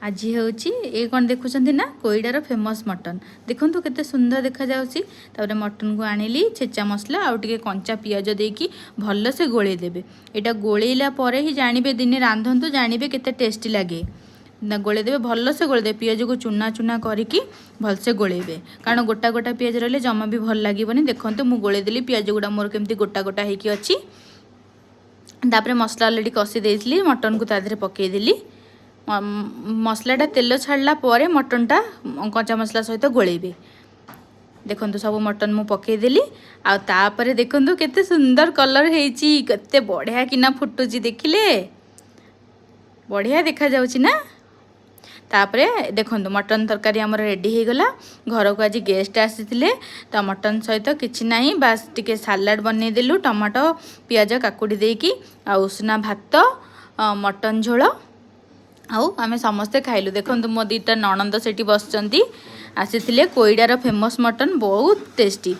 आज हूँ ये कौन देखुं ना कोईडार फेमस मटन देखूँ केते सुंदर देखा जाऊँगी। मटन को आनिली छेचा मसला आउ टे कंचा पियाज देकी भल से गोले देवे। यहाँ गोलेला ही जानवे दिने रांधतु जानवे केते टेस्टी लगे। गोले देवे भल से गोले देवे पियाज को चुना चुना करके भलसे गोलेबे कारण गोटा गोटा पियाज रही जमा भी भल लगे। देखो मुझे गोलेदेली पियाज गुड़ा मोर केमती गोटा गोटा होगी अच्छी। तापर मसला अलरेडी कषी देली मटन को तादेह पकईदेली। मसलाटा तेल छाड़ला पर मटनटा कंचा मसला सहित गोलेबे। देखो सब मटन मु पकईदेली आपर देखु केते सुंदर कलर होती केते बढ़िया किना फुटुची देखिले बढ़िया देखा जाउची ना। तापरे देखो मटन तरकारी आमर रेडी हो गला। घर को आज गेस्ट आसीथिले तो मटन सहित किछि नाही बास टिके सालाड बनईदेलु टमाटो पियाज काकुड़ी देकी आ उसना भात मटन झोल आउ आमे समस्ते खाइलु। देखो मो दीटा नणंद सेठी बसचंती आसीथिले कोईडार फेमस मटन बहुत टेस्टी।